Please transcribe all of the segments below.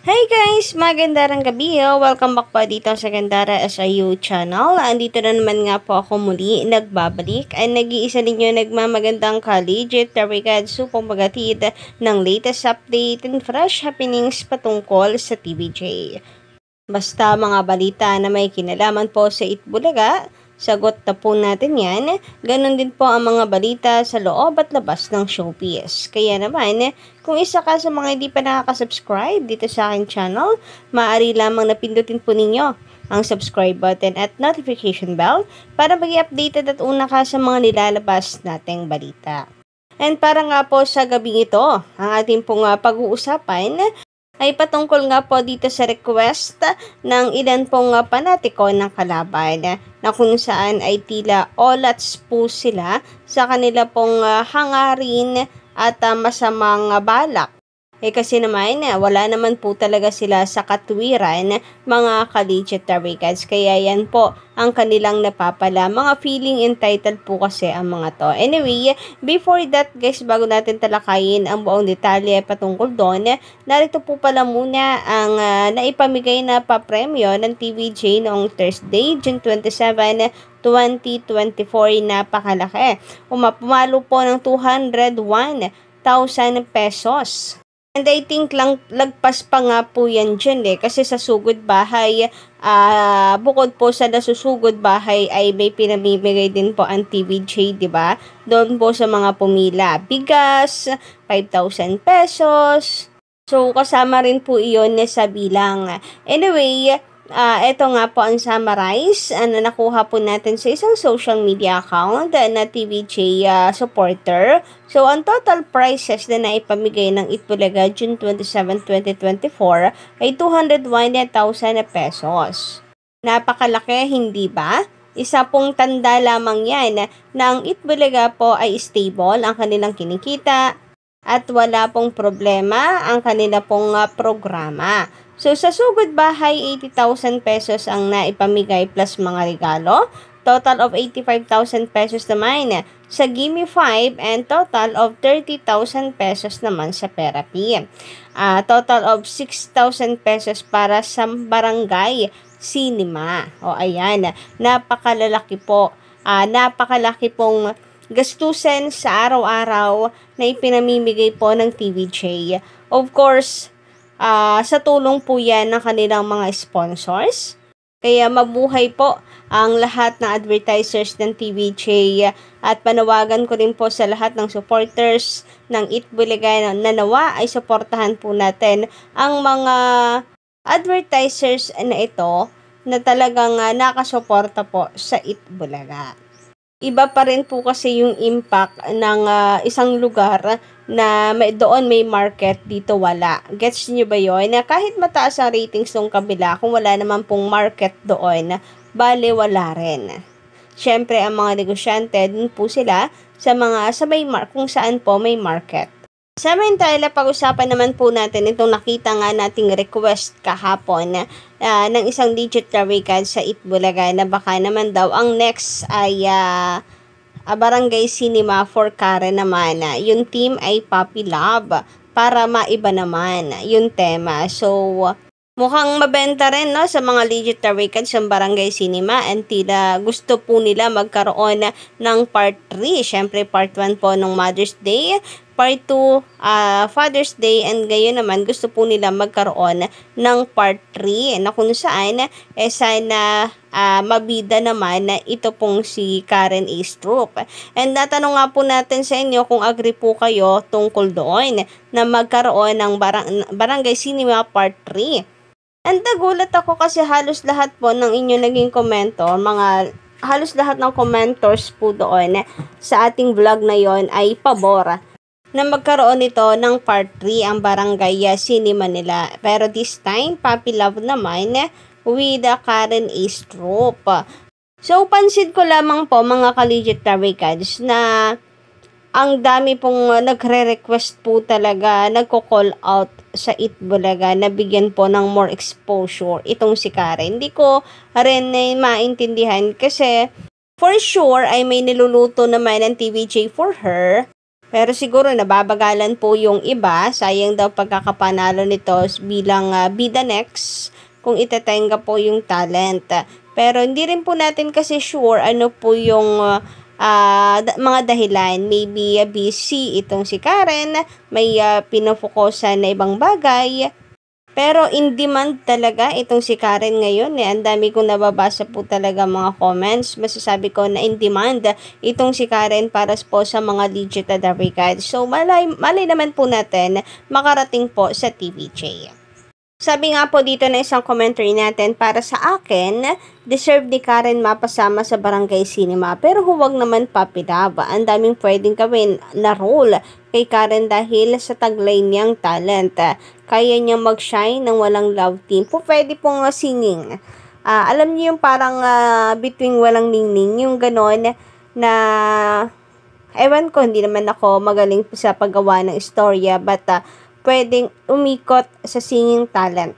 Hey guys! Magandang gabi! Welcome back po dito sa Gandara SIU channel. Andito na naman nga po ako muli nagbabalik ay nag-iisa ninyo nagmamagandang collegiate tarigad supong magatid ng latest update and fresh happenings patungkol sa TVJ. Basta mga balita na may kinalaman po sa Itbulaga, sagot na po natin yan. Ganon din po ang mga balita sa loob at labas ng showbiz. Kaya naman, kung isa ka sa mga hindi pa nakaka-subscribe dito sa aking channel, maaari lamang napindutin po ninyo ang subscribe button at notification bell para maging updated at una ka sa mga nilalabas nating balita. And para nga po sa gabing ito, ang ating pong pag-uusapan ay patungkol nga po dito sa request ng ilan pong panatiko ng kalaban na kung saan ay tila olats po sila sa kanila pong hangarin at masamang balak. Kasi naman, wala naman po talaga sila sa katwiran, mga collegiate tarigads. Kaya yan po ang kanilang napapala. Mga feeling entitled po kasi ang mga to. Anyway, before that guys, bago natin talakayin ang buong detalye patungkol doon, narito po pala muna ang naipamigay na papremyo ng TVJ noong Thursday, June 27, 2024. Napakalaki. Pumalo po ng 201,000 pesos. And I think lagpas pa nga po yan dyan kasi sa sugod bahay, bukod po sa nasusugod bahay ay may pinamimigay din po ang TVJ, diba? Doon po sa mga pumila, bigas, 5,000 pesos. So, kasama rin po iyon sa bilang. Anyway, ito nga po ang summarize na nakuha po natin sa isang social media account na TVJ supporter. So, ang total prices na naipamigay ng Itbulaga June 27, 2024 ay 201,000 pesos. Napakalaki, hindi ba? Isa pong tanda lamang yan na ang Itbulaga po ay stable ang kanilang kinikita at wala pong problema ang kanila pong programa. So, sa sugod bahay, 80,000 pesos ang naipamigay plus mga regalo. Total of 85,000 pesos naman sa Gimme 5 and total of 30,000 pesos naman sa therapy. Total of 6,000 pesos para sa barangay cinema. O ayan, napakalalaki po. Napakalaki pong gastusin sa araw-araw na ipinamimigay po ng TVJ. Of course, sa tulong po yan ng kanilang mga sponsors. Kaya mabuhay po ang lahat ng advertisers ng TVJ at panawagan ko rin po sa lahat ng supporters ng Itbulaga na nawa ay suportahan po natin ang mga advertisers na ito na talagang nakasuporta po sa Itbulaga. Iba pa rin po kasi yung impact ng isang lugar na doon may market, dito wala. Gets nyo ba yun? Na kahit mataas ang ratings ng kabila, kung wala naman pong market doon, bale wala rin. Siyempre, ang mga negosyante, dun po sila sa mga kung saan po may market. Samantala, pag-usapan naman po natin itong nakita nga nating request kahapon ng isang legit tarigad sa Itbulaga na baka naman daw ang next ay Barangay Cinema for Karen naman. Yung team ay Puppy Love para maiba naman yung tema. So, mukhang mabenta rin sa mga legit tarigads sa Barangay Cinema and tila gusto po nila magkaroon ng part 3. Siyempre, part 1 po ng Mother's Day, part 2, Father's Day, and gayon naman gusto po nila magkaroon ng part 3 na kung saan sana mabida naman na ito pong si Karen A. Stroop. And natanong nga po natin sa inyo kung agree po kayo tungkol doon na magkaroon ng Barangay Cinema part 3. And nagulat ako kasi halos lahat po ng inyo naging komentor, halos lahat ng commentors po doon sa ating vlog na yon ay pabor na magkaroon ito ng part 3 ang Barangay Cinema nila. Pero this time, Puppy Love naman with Karen A. Stroop. So, pansin ko lamang po mga collegiate tarigads na ang dami pong nagre-request po talaga, nagko-call out sa Itbulaga na bigyan po ng more exposure itong si Karen. Hindi ko rin maintindihan kasi for sure ay may niluluto naman ng TVJ for her. Pero siguro nababagalan po yung iba, sayang daw pagkakapanalo nito bilang bida next kung itatenga po yung talent. Pero hindi rin po natin kasi sure ano po yung mga dahilan. Maybe busy itong si Karen, may pinofokusan na ibang bagay. Pero in demand talaga itong si Karen ngayon. Ang dami kong nababasa po talaga mga comments. Masasabi ko na in demand itong si Karen para po sa mga legit na Darigad. So malay naman po natin makarating po sa TVJ. Sabi nga po dito na isang commentary natin, para sa akin, deserve ni Karen mapasama sa Barangay Cinema, pero huwag naman papilaba. Ang daming pwedeng gawin na role kay Karen dahil sa taglay niyang talent. Kaya niyang mag-shine ng walang love team. Pwede pong singing. Alam niyo yung parang between walang ningning, yung ganon na ewan ko, hindi naman ako magaling sa paggawa ng istorya, but pwedeng umikot sa singing talent.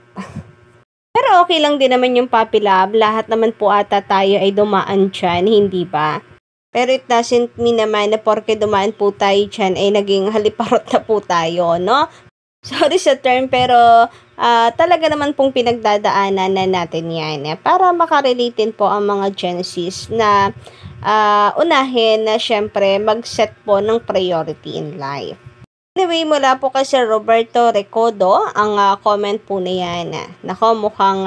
Pero okay lang din naman yung puppy love. Lahat naman po ata tayo ay dumaan dyan, hindi ba? Pero it doesn't mean naman na porke dumaan po tayo dyan ay naging haliparot na po tayo, no? Sorry sa term, pero talaga naman pong pinagdadaanan na natin yan. Para makarelate po ang mga Gen Zs na unahin na syempre mag-set po ng priority in life. Anyway, mula po kay Sir Roberto Recodo, ang comment po na yan. Nako, mukhang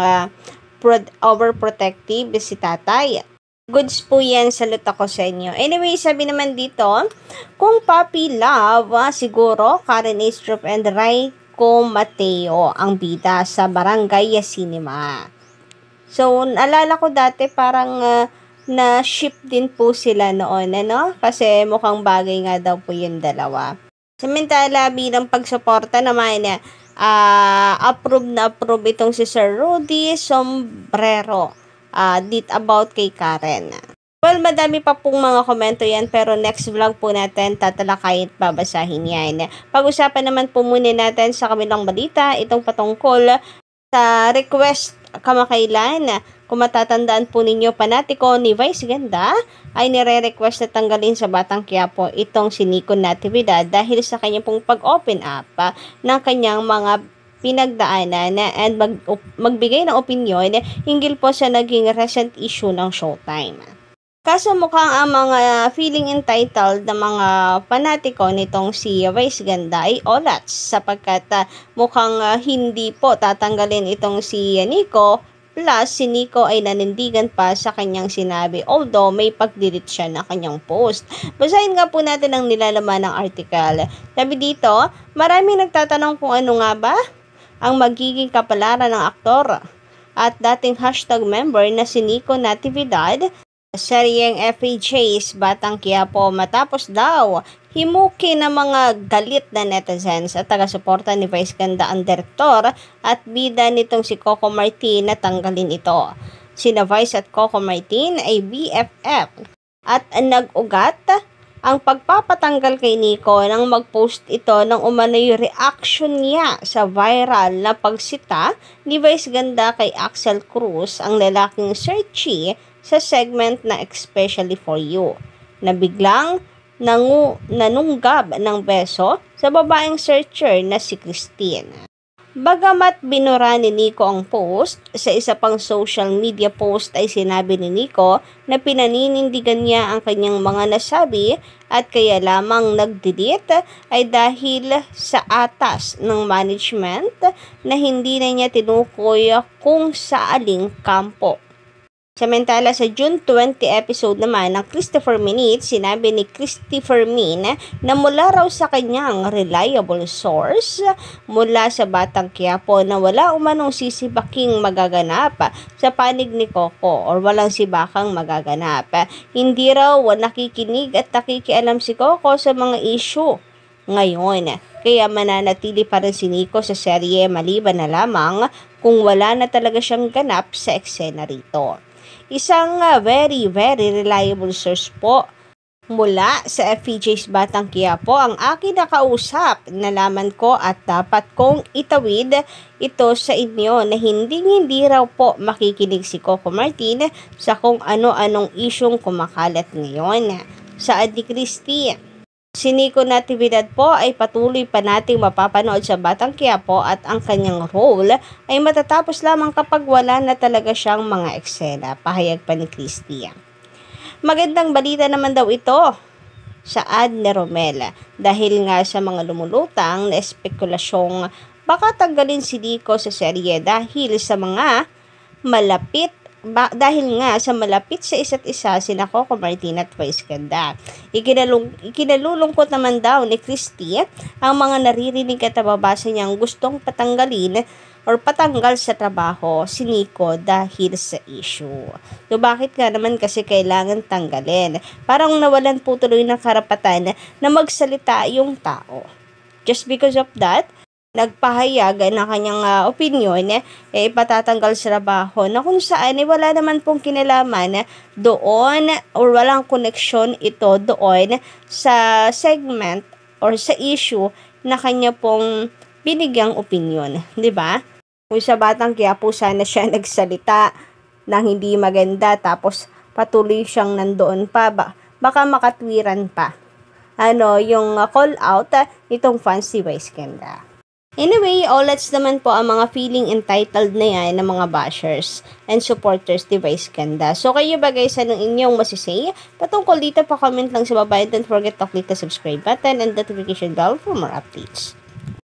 overprotective si tatay. Goods po yan, salute ako sa inyo. Anyway, sabi naman dito, kung puppy love, siguro Karen Astrup and Raiko Mateo ang bida sa Barangay Cinema. So, naalala ko dati parang na-ship din po sila noon, ano? Kasi mukhang bagay nga daw po yung dalawa. Samantala, bilang pagsuporta naman, approve itong si Sir Rudy Sombrero about kay Karen. Well, madami pa pong mga komento yan, pero next vlog po natin tatalakayin at babasahin yan. Pag-usapan naman po muna natin sa kabilang balita, itong patungkol sa request kamakailan. Kung matatandaan po ninyo, panatiko ni Vice Ganda ay nire-request na tanggalin sa Batang Quiapo itong si Nico Natividad dahil sa kanya pong pag-open up ng kanyang mga pinagdaanan and magbigay ng opinyon hinggil po sa naging recent issue ng Showtime. Kaso mukhang ang mga feeling entitled na mga panatiko nitong si Vice Ganda ay olats sapagkat mukhang hindi po tatanggalin itong si Nico. Plus, si Nico ay nanindigan pa sa kanyang sinabi, although may pag-delete siya na kanyang post. Basahin nga po natin ang nilalaman ng article. Sabi dito, maraming nagtatanong kung ano nga ba ang magiging kapalaran ng aktor at dating hashtag member na si Nico Natividad sa seryeng FHA's Batang Quiapo matapos daw himuki ng mga galit na netizens at taga-suporta ni Vice Ganda ang direktor at bida nitong si Coco Martin na tanggalin ito. Sina Vice at Coco Martin ay BFF at nag-ugat ang pagpapatanggal kay Nico nang mag-post ito ng umano'y reaction niya sa viral na pagsita ni Vice Ganda kay Axel Cruz, ang lalaking searchy sa segment na Especially For You, na biglang nanunggab ng beso sa babaeng searcher na si Christine. Bagamat binura ni Nico ang post, sa isa pang social media post ay sinabi ni Nico na pinaninindigan niya ang kanyang mga nasabi at kaya lamang nag-delete ay dahil sa atas ng management na hindi na niya tinukoy kung sa aling kampo. Samantala sa June 20 episode naman ng Christopher Minute, sinabi ni Christopher Min na mula raw sa kanyang reliable source mula sa Batang Quiapo na wala umanong sisibaking magaganap sa panig ni Coco or walang sibakang magaganap. Hindi raw nakikinig at nakikialam si Coco sa mga issue ngayon. Kaya mananatili pa rin si Nico sa serye maliban na lamang kung wala na talaga siyang ganap sa eksena rito. Isang very reliable source po mula sa FPJ's Batang Quiapo ang aking nakausap. Nalaman ko at dapat kong itawid ito sa inyo na hindi raw po makikinig si Coco Martin sa kung ano-anong isyong kumakalat ngayon. Sa Adi Christie, Si Nico Natividad po ay patuloy pa nating mapapanood sa Batang Quiapo at ang kanyang role ay matatapos lamang kapag wala na talaga siyang mga eksena, pahayag pa ni Christy. Magandang balita naman daw ito sa ad ni Romel dahil nga sa mga lumulutang na espekulasyong baka tanggalin si Nico sa serye dahil nga sa malapit sa isa't isa sina Coco Martin at Vice Ganda. Ikinalulungkot naman daw ni Christy ang mga naririnig at nababasa niyang gustong patanggal sa trabaho si Nico dahil sa issue. So bakit nga naman kasi kailangan tanggalin? Parang nawalan po tuloy ng karapatan na magsalita yung tao. Just because of that, nagpahayag ng kanyang opinion, ipatatanggal sa trabaho na kung saan wala naman pong kinalaman doon or walang koneksyon ito doon sa segment or sa issue na kanya pong binigyang opinion, di ba? Kung sa Batang Quiapo sana siya nagsalita ng hindi maganda tapos patuloy siyang nandoon pa, baka makatwiran pa yung call out nitong fans si Vice Ganda. Anyway, let's naman po ang mga feeling entitled na yan ng mga bashers and supporters ni Vice Ganda. So kayo ba guys, anong inyong masisay? Patungkol dito pa comment lang sa baba and don't forget to click the subscribe button and notification bell for more updates.